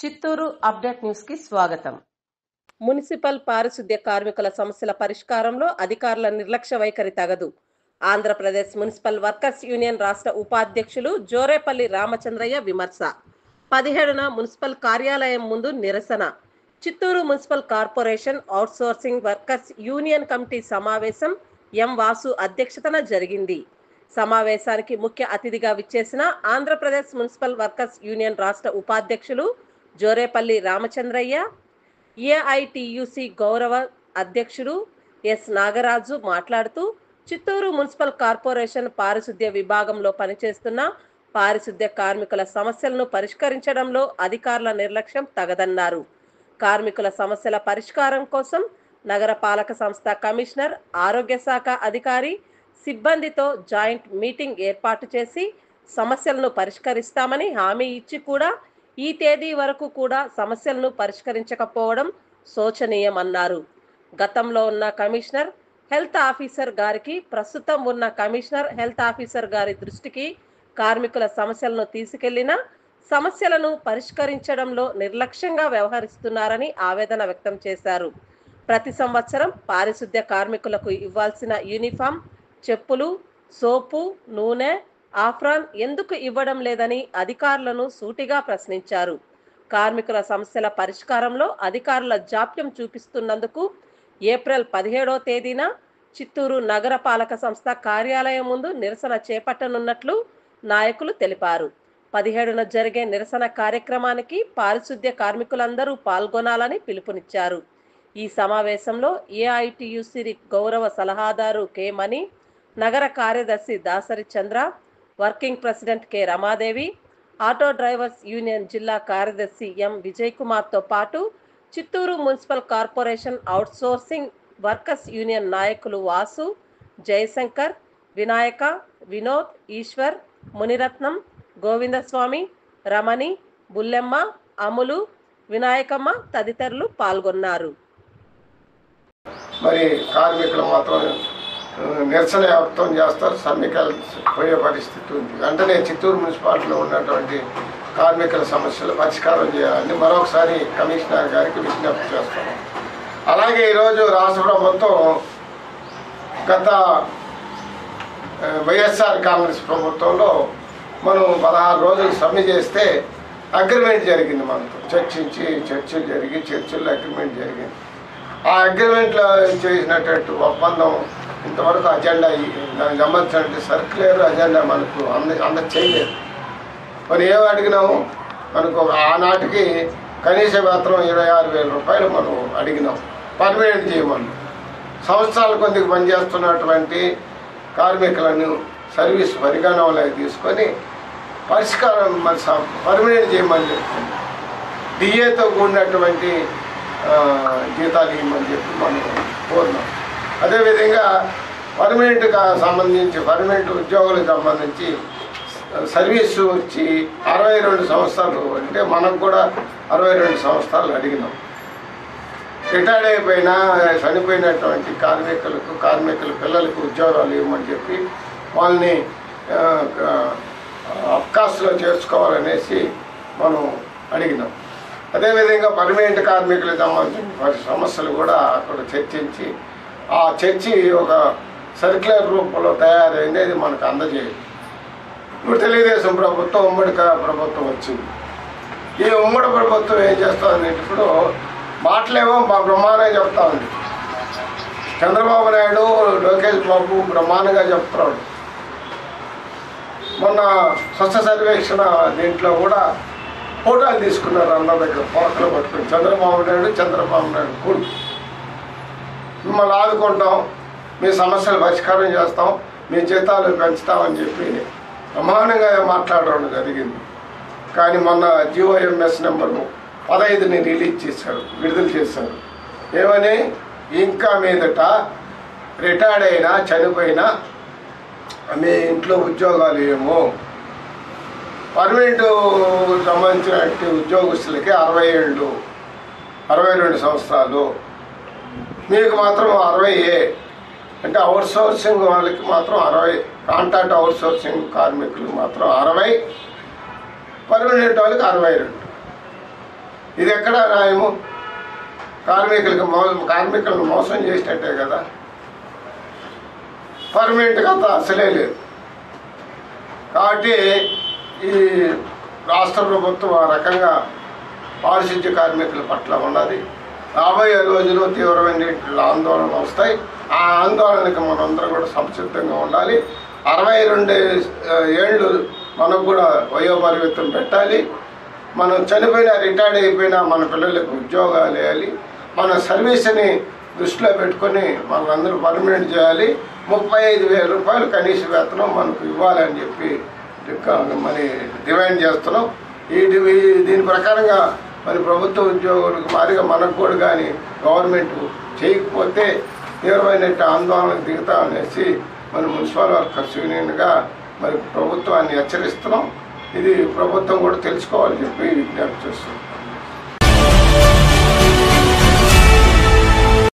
Chittoor update news కి స్వాగతం. Municipal పారిశుద్ధ్య కార్మికుల సమస్యల పరిష్కారంలో అధికారుల నిర్లక్ష్య వైఖరి తగదు. ఆంధ్రప్రదేశ్ మున్సిపల్ వర్కర్స్ యూనియన్ రాష్ట్ర ఉపాధ్యక్షులు జోరేపల్లి రామచంద్రయ్య విమర్శ. 17న మున్సిపల్ కార్యాలయం ముందు నిరసన. Chittoor municipal corporation outsourcing workers union committee సమావేశం ఎం వాసు అధ్యక్షతన జరిగింది. సమావేశానికి ముఖ్య అతిథిగా విచ్చేసిన ఆంధ్రప్రదేశ్ మున్సిపల్ వర్కర్స్ యూనియన్ రాష్ట్ర ఉపాధ్యక్షులు జోరేపల్లి రామచంద్రయ్య, ఏఐటియుసి గౌరవ అధ్యక్షుడు ఎస్ నాగరాజు మాట్లాడుతూ, చిత్తూరు మున్సిపల్ కార్పొరేషన్ పారిశుద్ధ్య విభాగంలో పనిచేస్తున్న పారిశుద్ధ్య కార్మికుల సమస్యలను పరిష్కరించడంలో అధికారుల నిర్లక్ష్యం తగదన్నారు. కార్మికుల సమస్యల పరిష్కారం కోసం నగరపాలక సంస్థ కమిషనర్, ఆరోగ్య శాఖ అధికారి, సిబ్బందితో జాయింట్ మీటింగ్ ఏర్పాటు చేసి సమస్యలను పరిష్కరిస్తామని హామీ ఇచ్చి కూడా ఈ తేదీ వరకు కూడా సమస్యలను పరిష్కరించకపోవడం శోచనీయమన్నారు. గతంలో ఉన్న కమిషనర్, హెల్త్ ఆఫీసర్ గారికి, ప్రస్తుతం ఉన్న కమిషనర్, హెల్త్ ఆఫీసర్ గారి దృష్టికి కార్మికుల సమస్యలను తీసుకెళ్లినా సమస్యలను పరిష్కరించడంలో నిర్లక్ష్యంగా వ్యవహరిస్తున్నారని ఆవేదన వ్యక్తం చేశారు. ప్రతి సంవత్సరం పారిశుద్ధ్య కార్మికులకు ఇవ్వాల్సిన యూనిఫామ్, చెప్పులు, సోపు, నూనె, ఆఫ్రాన్ ఎందుకు ఇవ్వడం లేదని అధికారులను సూటిగా ప్రశ్నించారు. కార్మికుల సమస్యల పరిష్కారంలో అధికారుల జాప్యం చూపిస్తున్నందుకు ఏప్రిల్ 17వ తేదీన చిత్తూరు నగర పాలక సంస్థ కార్యాలయం ముందు నిరసన చేపట్టనున్నట్లు నాయకులు తెలిపారు. 17న జరిగే నిరసన కార్యక్రమానికి పారిశుద్ధ్య కార్మికులందరూ పాల్గొనాలని పిలుపునిచ్చారు. ఈ సమావేశంలో ఏఐటియుసి గౌరవ సలహాదారు కె మణి, నగర కార్యదర్శి Dasari Chandra, working president K Ramadevi, auto drivers union జిల్లా కార్యదర్శి ఎం విజయ్ కుమార్తో పాటు Chittoor municipal corporation outsourcing workers union నాయకులు వాసు, జయశంకర్, వినాయక, వినోద్, ఈశ్వర్, మునిరత్నం, గోవిందస్వామి, రమణి, బుల్లెమ్మ, అములు, వినాయకమ్మ తదితరులు పాల్గొన్నారు. మరి కార్మికులు మాత్రం నిరసన వ్యక్తం చేస్తారు. సమ్మెకలు పోయే పరిస్థితి ఉంది. వెంటనే చిత్తూరు మున్సిపాలిటీలో ఉన్నటువంటి కార్మికుల సమస్యలు పరిష్కారం చేయాలని మరొకసారి కమిషనర్ గారికి విజ్ఞప్తి చేస్తున్నాం. అలాగే ఈరోజు రాష్ట్ర ప్రభుత్వం గత వైఎస్ఆర్ కాంగ్రెస్ ప్రభుత్వంలో మనం 16 రోజులు సమ్మె చేస్తే అగ్రిమెంట్ జరిగింది. మనతో చర్చలు జరిగి చర్చల్లో అగ్రిమెంట్ జరిగింది. ఆ అగ్రిమెంట్లో చేసినటువంటి ఒప్పందం ఇంతవరకు అజెండా, దానికి సంబంధించినటువంటి సర్క్యులర్ అజెండా మనకు అంద చేయలేదు. మరి ఏమి అడిగినాము? మనకు ఆనాటికి కనీస వేతనం 26,000 రూపాయలు మనం అడిగినాం, పర్మనెంట్ చేయమని. సంవత్సరాల కొద్దిగా పనిచేస్తున్నటువంటి కార్మికులను సర్వీస్ పరిగణనలోకి తీసుకొని పరిష్కారం మరి పర్మనెంట్ చేయమని చెప్తుంది. డిఏతో కూడినటువంటి జీతాలు ఇవ్వమని చెప్పి మనం కోరినాం. అదేవిధంగా పర్మనెంట్గా సంబంధించి పర్మనెంట్ ఉద్యోగులకు సంబంధించి సర్వీసు వచ్చి 62 సంవత్సరాలు, అంటే మనకు కూడా 62 సంవత్సరాలు అడిగినాం. రిటైర్డ్ అయిపోయినా చనిపోయినటువంటి కార్మికుల పిల్లలకు ఉద్యోగాలు ఇవ్వమని చెప్పి వాళ్ళని అవకాశంలో చేర్చుకోవాలనేసి మనం అడిగినాం. అదేవిధంగా పర్మనెంట్ కార్మికులకు సంబంధించిన సమస్యలు కూడా అక్కడ చర్చించి ఆ చర్చి ఒక సర్క్యులర్ రూపంలో తయారైంది. అది మనకు అందజేయదు. ఇప్పుడు తెలుగుదేశం ప్రభుత్వం, ఉమ్మడి ప్రభుత్వం వచ్చింది. ఈ ఉమ్మడి ప్రభుత్వం ఏం చేస్తుందంటే ఇప్పుడు మాటలేమో బ్రహ్మాండంగా చెప్తా ఉంది. చంద్రబాబు నాయుడు, లోకేష్ బాబు బ్రహ్మాండంగా చెప్తున్నాడు. మొన్న స్వచ్ఛ సర్వేక్షణ దీంట్లో కూడా ఫోటోలు తీసుకున్నారు. అందరి దగ్గర ఫోటోలు పట్టుకుని చంద్రబాబు నాయుడు కూడు మిమ్మల్ని ఆదుకుంటాం, మీ సమస్యలు పరిష్కారం చేస్తాం, మీ జీతాలు పెంచుతామని చెప్పి బ్రహ్మాండంగా మాట్లాడడం జరిగింది. కానీ మొన్న జిఓఎంఎస్ నెంబర్ 15ని విడుదల చేశారు. ఏమని? ఇంకా మీదట రిటైర్డ్ అయినా చనిపోయినా మీ ఇంట్లో ఉద్యోగాలు ఏమో, పర్మనెంట్ సంబంధించినటువంటి ఉద్యోగస్తులకి 60 ఏళ్ళు, 62 సంవత్సరాలు, మీకు మాత్రం 60, అంటే అవుట్సోర్సింగ్ వాళ్ళకి మాత్రం 60, కాంట్రాక్ట్ అవుట్సోర్సింగ్ కార్మికులకు మాత్రం 60, పర్మనెంట్ వాళ్ళకి 62. ఇది ఎక్కడ న్యాయము? కార్మికులను మోసం చేసినట్టే కదా. పర్మనెంట్గా అంత అసలే లేదు. కాబట్టి ఈ రాష్ట్ర ప్రభుత్వం ఆ రకంగా పారిశుద్ధ్య కార్మికుల పట్ల ఉన్నది. రాబోయే రోజుల్లో తీవ్రమైన ఆందోళన వస్తాయి. ఆ ఆందోళనకి మనందరం కూడా సంసిద్ధంగా ఉండాలి. 62 ఏళ్ళు మనకు కూడా వయోపరిమితం పెట్టాలి. మనం చనిపోయినా రిటైర్డ్ అయిపోయినా మన పిల్లలకు ఉద్యోగాలు వేయాలి. మన సర్వీస్ని దృష్టిలో పెట్టుకొని మనందరూ పర్మనెంట్ చేయాలి. 35,000 రూపాయలు కనీస వేతనం మనకు ఇవ్వాలని చెప్పి మరి డిమాండ్ చేస్తున్నాం. దీని ప్రకారంగా మరి ప్రభుత్వ ఉద్యోగులకు మాదిరిగా మనకు కూడా కానీ గవర్నమెంట్ చేయకపోతే తీవ్రమైన ఆందోళనకు దిగుతామనేసి మన మున్సిపల్ వర్కర్స్ యూనియన్గా మరి ప్రభుత్వాన్ని హెచ్చరిస్తున్నాం. ఇది ప్రభుత్వం కూడా తెలుసుకోవాలని చెప్పి విజ్ఞప్తి చేస్తున్నాం.